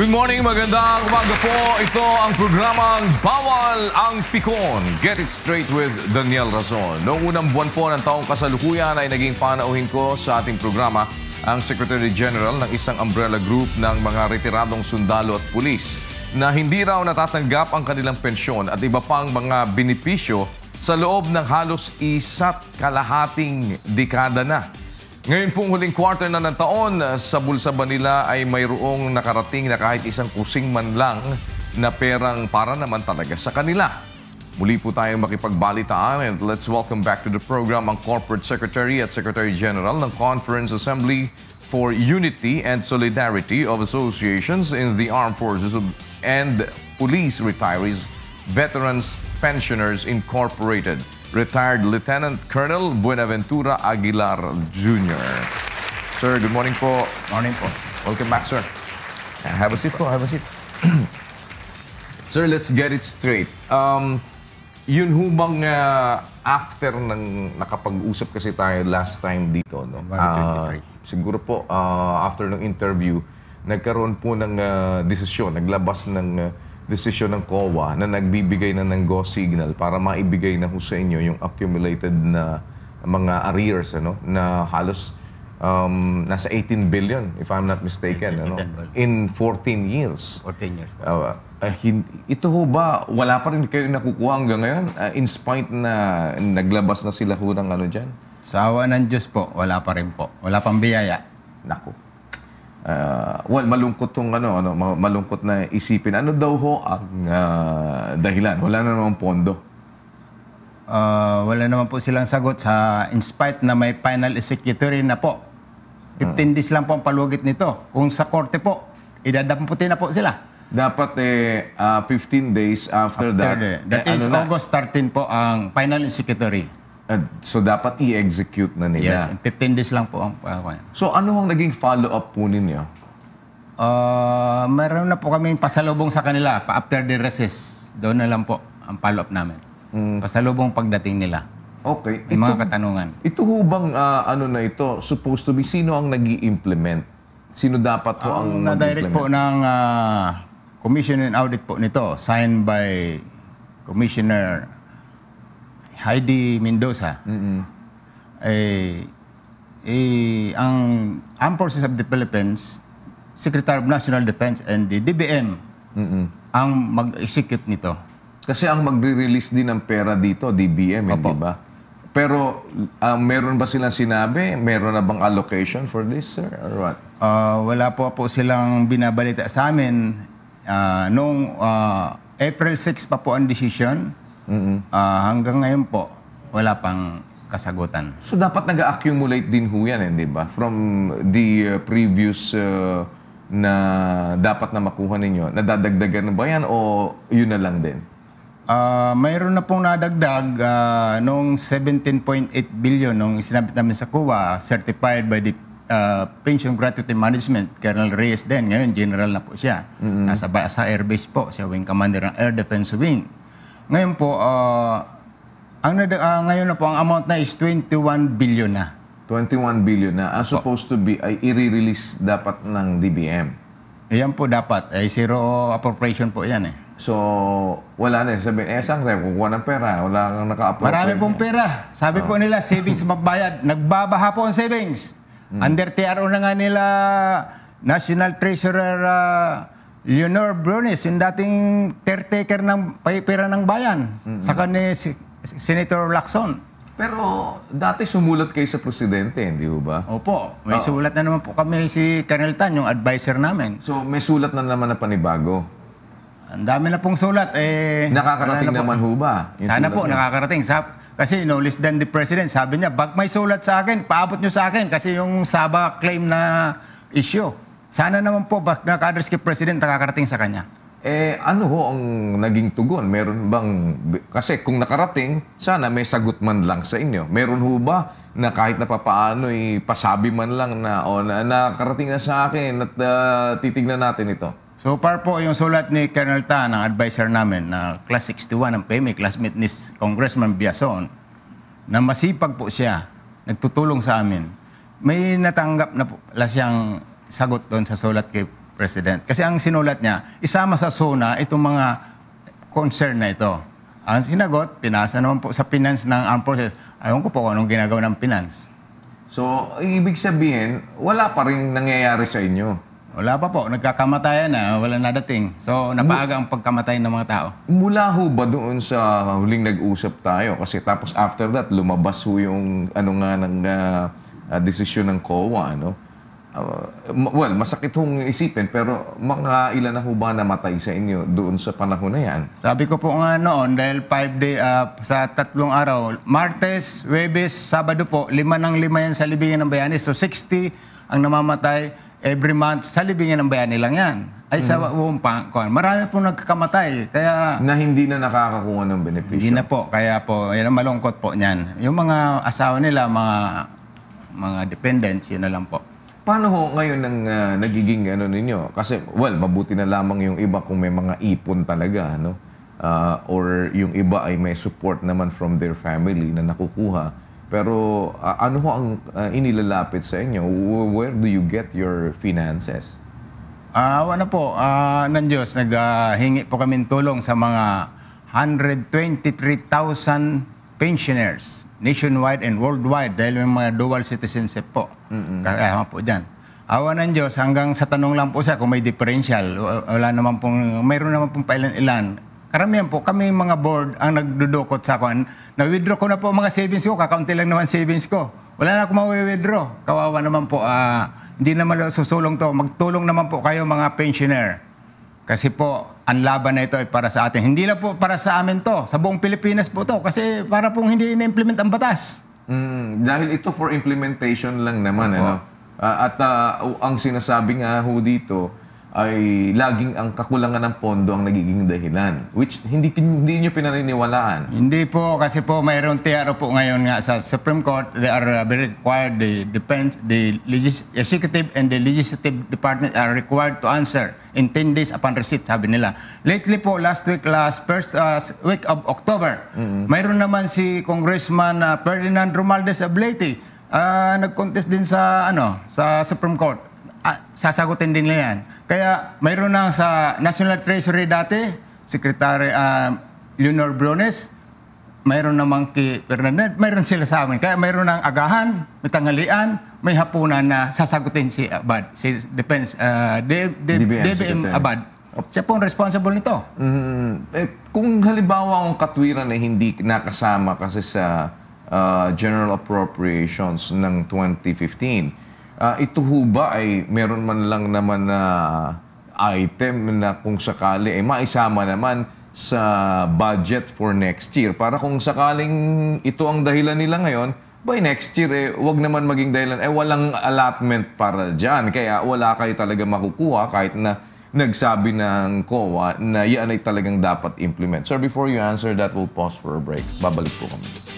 Good morning, magandang umaga po. Ito ang programang Bawal ang Pikon. Get it straight with Daniel Razon. Noong unang buwan po ng taong kasalukuyan ay naging panauhin ko sa ating programa ang Secretary General ng isang umbrella group ng mga retiradong sundalo at pulis na hindi raw natatanggap ang kanilang pensyon at iba pang mga benepisyo sa loob ng halos isa't kalahating dekada na. Ngayon pong huling quarter na ng taon, sa bulsa ba nila ay mayroong nakarating na kahit isang kusing man lang na perang para naman talaga sa kanila. Muli po tayong makipagbalitaan and let's welcome back to the program ang Corporate Secretary at Secretary General ng Conference Assembly for Unity and Solidarity of Associations in the Armed Forces and Police Retirees, Veterans Pensioners Incorporated, Retired Lieutenant Colonel Buenaventura Aguilar Jr. Sir, good morning po. Morning po. Welcome back, sir. Have a seat po, have a seat. Sir, let's get it straight. Yun ho bang after ng nakapag-usap kasi tayo last time dito, no? Siguro po, after ng interview, nagkaroon po ng desisyon, naglabas ng desisyon ng COA na nagbibigay na ng go signal para maibigay na ho sa inyo yung accumulated na mga arrears, ano, na halos nasa 18 billion, if I'm not mistaken, ano, in 14 years. 14 years. Ito ho ba, wala pa rin kayo nakukuha hanggang ngayon? In spite na naglabas na sila ho ng ano dyan? Sa awa ng Diyos po, wala pa rin po. Wala pang biyaya. Naku. Well, malungkot tong malungkot na isipin. Ano daw ho ang dahilan? Wala na namang pondo. Wala naman po silang sagot sa in spite na may final executory na po. 15 days lang po ang palugit nito. Kung sa korte po, idadamputin na po sila. Dapat 15 days after that. That is August 13 po ang final executory. So dapat i-execute na nila. Yes, 15 days lang po ang So ano ang naging follow-up po ninyo? Meron na po kaming pasalubong sa kanila after the recess. Doon na lang po ang follow-up namin. Pasalubong pagdating nila. Okay. May mga katanungan. Ito ho bang ano na ito, supposed to be, sino ang nag-i-implement? Sino dapat ho ang mag-implement? Na-direct po ng Commission and Audit po nito, signed by Commissioner Heidi Mendoza. Ang Armed Forces of the Philippines, Secretary of National Defense and the DBM ang mag-execute nito. Kasi ang magre-release din ng pera dito, DBM, di ba? Pero meron ba silang sinabi? Meron na bang allocation for this, sir? Or what? Wala po silang binabalita sa amin. Noong April 6 pa po ang decision. Hanggang ngayon po, wala pang kasagutan. So dapat nag-accumulate din ho yan, di ba? From the previous na dapat na makuha ninyo. Nadadagdagan na ba yan o yun na lang din? Mayroon na pong nadagdag noong 17.8 billion nung sinabit namin sa COA, certified by the Pension Gratuity Management, Colonel Reyes din. Ngayon, general na po siya. Nasa Basa Air Base po, siya wing commander ng Air Defense Wing. Ngayon po, ngayon na po, ang amount na is 21 billion na. 21 billion na. As supposed to be, ay i-release dapat ng DBM. Yan po dapat. Zero appropriation po yan eh. So, wala na. Sabihin, saan tayo kukuha ng pera? Wala kang naka-appropriate. Marami pong pera. Sabi po nila, savings magbayad. Nagbabaha po ang savings. Under TRO na nga nila, National Treasurer Leonor Brunes, yung dating caretaker ng pera ng bayan, saka ni Senator Lacson. Pero dati sumulat kayo sa presidente, hindi ba? Opo, may sulat na naman po kami si Colonel Tan, yung advisor namin. So may sulat na naman na panibago? Ang dami na pong sulat. Nakakarating naman ho ba? Sana po, nakakarating. Kasi no less than the president, sabi niya, bag may sulat sa akin, paabot nyo sa akin kasi yung Sabah claim na issue. Sana naman po, naka-address kay President, nakakarating sa kanya. Ano ho ang naging tugon? Meron bang, kasi kung nakarating, sana may sagot man lang sa inyo. Meron ho ba na kahit na papaano, pasabi man lang na, nakarating na sa akin at titignan natin ito? So far po, yung sulat ni Colonel Tan, ang advisor namin, na Class 61 ng PME, classmate ni Congressman Biason, na masipag po siya, nagtutulong sa amin. May natanggap na po siyang sagot doon sa sulat kay President. Kasi ang sinulat niya, isama sa SONA itong mga concern na ito. Ang sinagot, pinasa naman po sa finance ng armed forces. Ayaw ko po kung anong ginagawa ng finance. So, ibig sabihin, wala pa rin nangyayari sa inyo. Wala pa po, nagkakamatayan na, wala nadating. So, napaaga ang pagkamatay ng mga tao. Mula ho ba doon sa huling nag-usap tayo? Kasi tapos after that, lumabas ho yung desisyon ng COA, no? Well, masakit hong isipin, pero mga ilan na ho ba namatay sa inyo doon sa panahon na yan? Sabi ko po nga noon, dahil 5 day, sa 3 araw, Martes, Huwebes, Sabado po, 5 ng 5 yan sa libingan ng bayani. So 60 ang namamatay every month sa libingan ng bayani lang yan. Ay sa buong pangkuan. Marami pong nagkakamatay. Kaya Na hindi na nakakakuha ng benepisyo. hindi na po. Kaya po, yan ang malungkot po niyan. Yung mga asawa nila, mga dependents, yun na lang po. Paano ho ngayon ang nagiging ninyo? Kasi, well, mabuti na lamang yung iba kung may mga ipon talaga, no? Or yung iba ay may support naman from their family na nakukuha. Pero ano ho ang inilalapit sa inyo? Where do you get your finances? Ano po, ng Diyos, naghingi po kami tulong sa mga 123,000 pensioners nationwide and worldwide dahil may mga dual citizenship po. Kaya po dyan. Awa ng Diyos, hanggang sa tanong lang po siya kung may differential. Wala naman pong, mayroon naman pong pailan-ilan. Karamihan po, kami mga board ang nagdudukot sa akin. Na-withdraw ko na po mga savings ko, kakaunti lang naman savings ko. Wala na akong ma-withdraw. Kawawa naman po, hindi naman susulong to. Magtulong naman po kayo mga pensioner. Kasi po, ang laban na ito ay para sa atin. Hindi na po para sa amin to. Sa buong Pilipinas po to. Kasi para pong hindi ina-implement ang batas. Dahil ito for implementation lang naman. Ano? At ang sinasabi nga ho dito ay laging ang kakulangan ng pondo ang nagiging dahilan. Which hindi nyo pinaniniwalaan. Hindi po, kasi po mayroong TRO po ngayon nga sa Supreme Court. They are very required, the executive and the legislative department are required to answer in 10 days upon receipt, sabi nila. Lately po, first week of October, mayroon naman si Congressman Ferdinand Romualdez Ablete, nag-contest din sa Supreme Court. Sasagutin din nila yan. Kaya mayroon na sa National Treasury dati, Secretary Leonor Briones, mayroon namang kay Ferdinand, mayroon sila sa amin. Kaya mayroon ng agahan, may tanghalian, may hapunan na sasagutin si Abad, si DBM Abad. Siya po ang responsible nito. Kung halimbawa ang katwiran ay hindi nakasama kasi sa General Appropriations ng 2015, ito ho ba ay meron man lang naman na item na kung sakali ay maisama naman sa budget for next year para kung sakaling ito ang dahilan nila ngayon, by next year wag naman maging dahilan walang allotment para dyan. Kaya wala kayo talaga makukuha kahit na nagsabi ng COA na yan ay talagang dapat implement. Sir, before you answer that, we'll pause for a break. Babalik po kami.